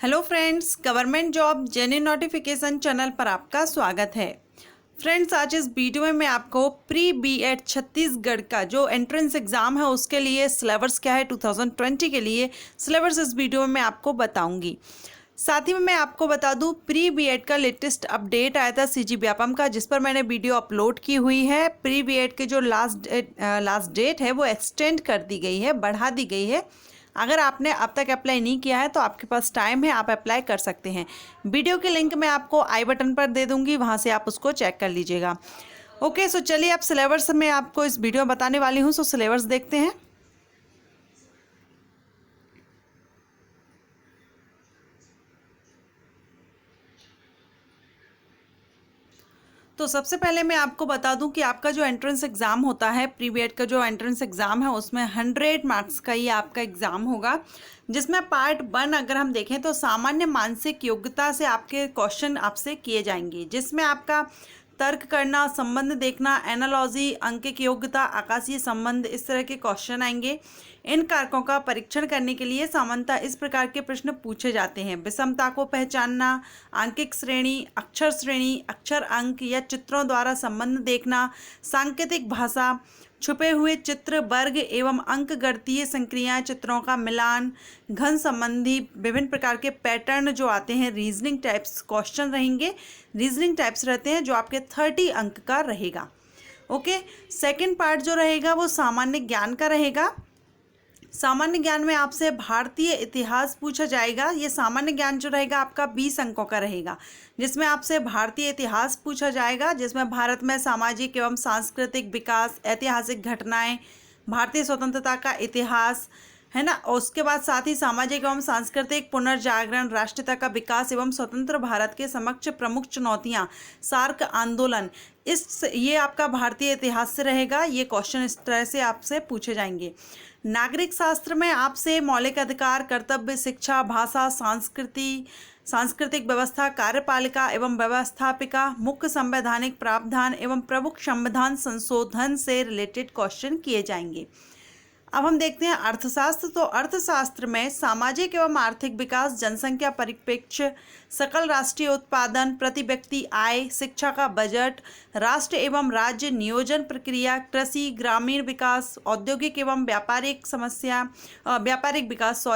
Hello friends, government job genuine notification channel पर आपका स्वागत है। फ्रेंड्स, आज इस वीडियो में मैं आपको प्री बीएड छत्तीसगढ़ का जो एंट्रेंस एग्ज़ाम है उसके लिए सिलेबस क्या है 2020 के लिए सिलेबस इस वीडियो में मैं आपको बताऊंगी। साथ ही में मैं आपको बता दूं, प्री बीएड का लेटेस्ट अपडेट आया था सीजी व्यापम का, जिस पर मैंने वीडियो अपलोड की हुई है। प्री बीएड के जो लास्ट डेट है वो एक्सटेंड कर दी गई है, बढ़ा दी गई है। अगर आपने अब तक अप्लाई नहीं किया है तो आपके पास टाइम है, आप अप्लाई कर सकते हैं। वीडियो की लिंक मैं आपको आई बटन पर दे दूंगी, वहां से आप उसको चेक कर लीजिएगा। ओके, सो चलिए अब सिलेबस में आपको इस वीडियो में बताने वाली हूँ। सो सिलेबस देखते हैं। तो सबसे पहले मैं आपको बता दूं कि आपका जो एंट्रेंस एग्ज़ाम होता है, प्री बीएड का जो एंट्रेंस एग्ज़ाम है उसमें 100 मार्क्स का ही आपका एग्ज़ाम होगा, जिसमें पार्ट 1 अगर हम देखें तो सामान्य मानसिक योग्यता से आपके क्वेश्चन आपसे किए जाएंगे, जिसमें आपका तर्क करना, संबंध देखना, एनालॉजी, अंकिक योग्यता, आकाशीय संबंध, इस तरह के क्वेश्चन आएंगे। इन कारकों का परीक्षण करने के लिए सामान्यतः इस प्रकार के प्रश्न पूछे जाते हैं: विषमता को पहचानना, आंकिक श्रेणी, अक्षर अंक या चित्रों द्वारा संबंध देखना, सांकेतिक भाषा, छुपे हुए चित्र, वर्ग एवं अंक गणितीय संक्रियाएं, चित्रों का मिलान, घन संबंधी विभिन्न प्रकार के पैटर्न जो आते हैं, रीजनिंग टाइप्स क्वेश्चन रहेंगे। रीजनिंग टाइप्स रहते हैं जो आपके 30 अंक का रहेगा। ओके, सेकंड पार्ट जो रहेगा वो सामान्य ज्ञान का रहेगा। सामान्य ज्ञान में आपसे भारतीय इतिहास पूछा जाएगा। ये सामान्य ज्ञान जो रहेगा आपका 20 अंकों का रहेगा, जिसमें आपसे भारतीय इतिहास पूछा जाएगा, जिसमें भारत में सामाजिक एवं सांस्कृतिक विकास, ऐतिहासिक घटनाएं, भारतीय स्वतंत्रता का इतिहास है ना। और उसके बाद साथ ही सामाजिक एवं सांस्कृतिक पुनर्जागरण, राष्ट्रीयता का विकास एवं स्वतंत्र भारत के समक्ष प्रमुख चुनौतियां, सार्क आंदोलन, ये आपका भारतीय इतिहास से रहेगा। ये क्वेश्चन इस तरह से आपसे पूछे जाएंगे। नागरिक शास्त्र में आपसे मौलिक अधिकार, कर्तव्य, शिक्षा, भाषा, सांस्कृतिक व्यवस्था, कार्यपालिका एवं व्यवस्थापिका, मुख्य संवैधानिक प्रावधान एवं प्रमुख संविधान संशोधन से रिलेटेड क्वेश्चन किए जाएंगे। अब हम देखते हैं अर्थशास्त्र। तो अर्थशास्त्र में सामाजिक एवं आर्थिक विकास, जनसंख्या परिप्रेक्ष्य, सकल राष्ट्रीय उत्पादन, प्रति व्यक्ति आय, शिक्षा का बजट, राष्ट्र एवं राज्य नियोजन प्रक्रिया, कृषि, ग्रामीण विकास, औद्योगिक एवं व्यापारिक विकास,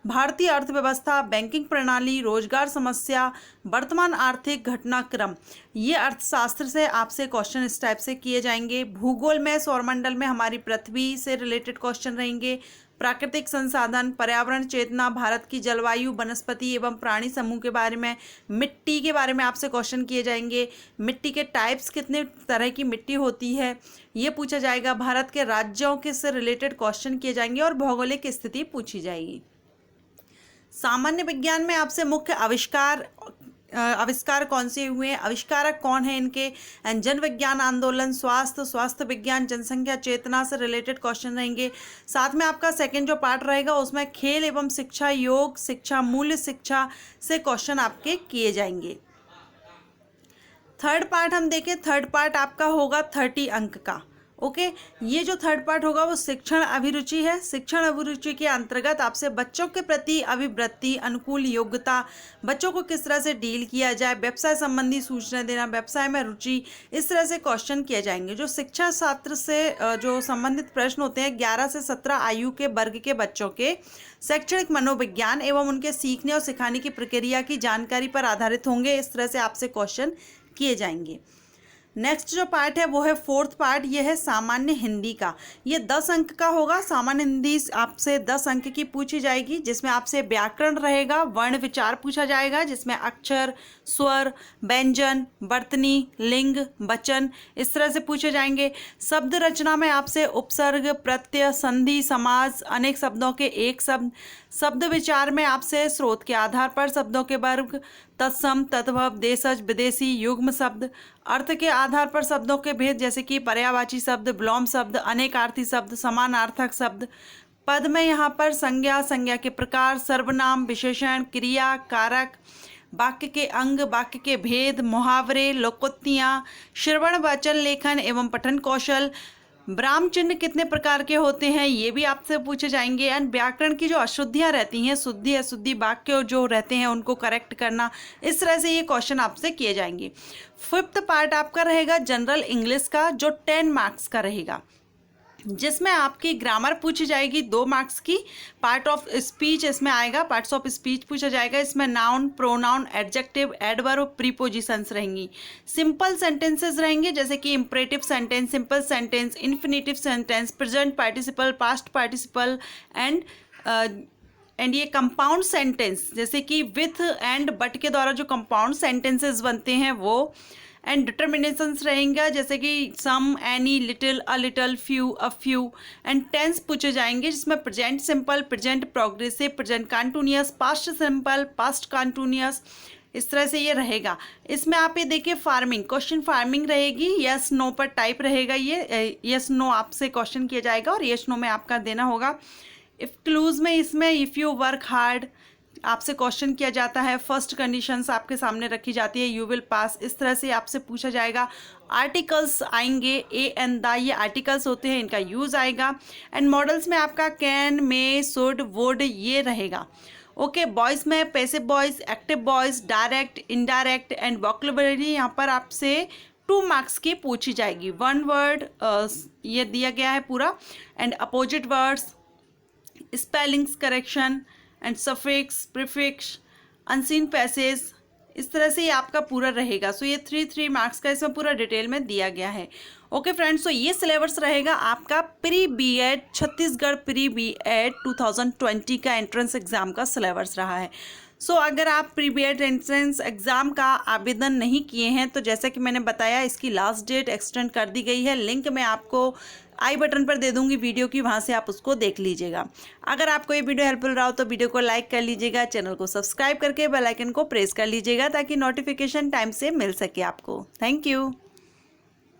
भारतीय अर्थव्यवस्था, बैंकिंग प्रणाली, रोजगार समस्या, वर्तमान आर्थिक घटनाक्रम, ये अर्थशास्त्र से आपसे क्वेश्चन इस टाइप से किए जाएंगे। भूगोल में सौरमंडल में हमारी पृथ्वी से रिलेटेड क्वेश्चन रहेंगे। प्राकृतिक संसाधन, पर्यावरण चेतना, भारत की जलवायु, वनस्पति एवं प्राणी समूह के बारे में, मिट्टी के बारे में आपसे क्वेश्चन किए जाएंगे। मिट्टी के टाइप्स, कितने तरह की मिट्टी होती है, ये पूछा जाएगा। भारत के राज्यों के से रिलेटेड क्वेश्चन किए जाएंगे और भौगोलिक स्थिति पूछी जाएगी। सामान्य विज्ञान में आपसे मुख्य आविष्कार कौन से हुए, आविष्कारक कौन है इनके, जन विज्ञान आंदोलन, स्वास्थ्य विज्ञान, जनसंख्या चेतना से रिलेटेड क्वेश्चन रहेंगे। साथ में आपका सेकंड जो पार्ट रहेगा उसमें खेल एवं शिक्षा, योग शिक्षा, मूल्य शिक्षा से क्वेश्चन आपके किए जाएंगे। थर्ड पार्ट हम देखें, थर्ड पार्ट आपका होगा 30 अंक का। ओके, ये जो थर्ड पार्ट होगा वो शिक्षण अभिरुचि है। शिक्षण अभिरुचि के अंतर्गत आपसे बच्चों के प्रति अभिवृत्ति, अनुकूल योग्यता, बच्चों को किस तरह से डील किया जाए, व्यवसाय संबंधी सूचना देना, व्यवसाय में रुचि, इस तरह से क्वेश्चन किए जाएंगे। जो शिक्षा छात्र से जो संबंधित प्रश्न होते हैं 11 से 17 आयु के वर्ग के बच्चों के शैक्षणिक मनोविज्ञान एवं उनके सीखने और सिखाने की प्रक्रिया की जानकारी पर आधारित होंगे। इस तरह से आपसे क्वेश्चन किए जाएंगे। नेक्स्ट जो पार्ट है वो है फोर्थ पार्ट, ये है सामान्य हिंदी का। ये 10 अंक का होगा। सामान्य हिंदी आपसे 10 अंक की पूछी जाएगी, जिसमें आपसे व्याकरण रहेगा, वर्ण विचार पूछा जाएगा, जिसमें अक्षर, स्वर, व्यंजन, वर्तनी, लिंग, वचन, इस तरह से पूछे जाएंगे। शब्द रचना में आपसे उपसर्ग, प्रत्यय, संधि, समास, अनेक शब्दों के एक शब्द। शब्द विचार में आपसे स्रोत के आधार पर शब्दों के वर्ग, तत्सम, तद्भव, देशज, विदेशी, युग्म शब्द। अर्थ के आधार पर शब्दों के भेद, जैसे कि पर्यायवाची शब्द, विलोम शब्द, अनेकार्थी शब्द, समानार्थक शब्द। पद में यहाँ पर संज्ञा, संज्ञा के प्रकार, सर्वनाम, विशेषण, क्रिया, कारक, वाक्य के अंग, वाक्य के भेद, मुहावरे, लोकोक्तियाँ, श्रवण, वाचन, लेखन एवं पठन कौशल, ब्राह्म चिन्ह कितने प्रकार के होते हैं ये भी आपसे पूछे जाएंगे। एंड व्याकरण की जो अशुद्धियां रहती हैं, शुद्धि अशुद्धि वाक्य जो रहते हैं उनको करेक्ट करना, इस तरह से ये क्वेश्चन आपसे किए जाएंगे। 5th पार्ट आपका रहेगा जनरल इंग्लिश का, जो 10 मार्क्स का रहेगा, जिसमें आपकी ग्रामर पूछी जाएगी 2 मार्क्स की। पार्ट ऑफ स्पीच इसमें आएगा, पार्ट्स ऑफ स्पीच पूछा जाएगा। इसमें noun, pronoun, adjective, adverb, prepositions रहेंगी। सिंपल सेंटेंसेस रहेंगे, जैसे कि imperative sentence, simple sentence, infinitive sentence, present participle, past participle and ये कंपाउंड सेंटेंस, जैसे कि विथ एंड बट के द्वारा जो कंपाउंड सेंटेंसेस बनते हैं वो। एंड डिटर्मिनेशंस रहेंगे, जैसे कि some, any, little, a little, few, a few. And tense पूछे जाएंगे, जिसमें present simple, present progressive, present continuous, past simple, past continuous, इस तरह से ये रहेगा। इसमें आप ये देखिए फार्मिंग, क्वेश्चन फार्मिंग रहेगी, यस नो पर टाइप रहेगा। ये यस नो आपसे क्वेश्चन किया जाएगा और यस नो में आपका देना होगा। इफ क्लूज में इसमें इफ़ यू वर्क हार्ड आपसे क्वेश्चन किया जाता है। फर्स्ट कंडीशंस आपके सामने रखी जाती है, यू विल पास, इस तरह से आपसे पूछा जाएगा। आर्टिकल्स आएंगे, ए एंड द, ये आर्टिकल्स होते हैं, इनका यूज़ आएगा। एंड मॉडल्स में आपका कैन, मे, शुड, वुड, ये रहेगा। ओके, बॉयज़ में passive boys, active boys, direct, indirect and vocabulary यहाँ पर आपसे 2 मार्क्स की पूछी जाएगी। 1 वर्ड ये दिया गया है पूरा, and opposite words, spellings correction and suffix, prefix, unseen passage, इस तरह से ये आपका पूरा रहेगा। सो ये 3 मार्क्स का इसमें पूरा डिटेल में दिया गया है। ओके फ्रेंड्स, सो ये सिलेबस रहेगा आपका pre BEd, Chhattisgarh pre BEd 2020 का एंट्रेंस एग्जाम का सिलेबस रहा है। सो अगर आप प्री बीएड एंट्रेंस एग्ज़ाम का आवेदन नहीं किए हैं तो जैसा कि मैंने बताया, इसकी लास्ट डेट एक्सटेंड कर दी गई है। लिंक मैं आपको आई बटन पर दे दूंगी वीडियो की, वहां से आप उसको देख लीजिएगा। अगर आपको ये वीडियो हेल्पफुल रहा हो तो वीडियो को लाइक कर लीजिएगा, चैनल को सब्सक्राइब करके बेल आइकन को प्रेस कर लीजिएगा ताकि नोटिफिकेशन टाइम से मिल सके आपको। Thank you.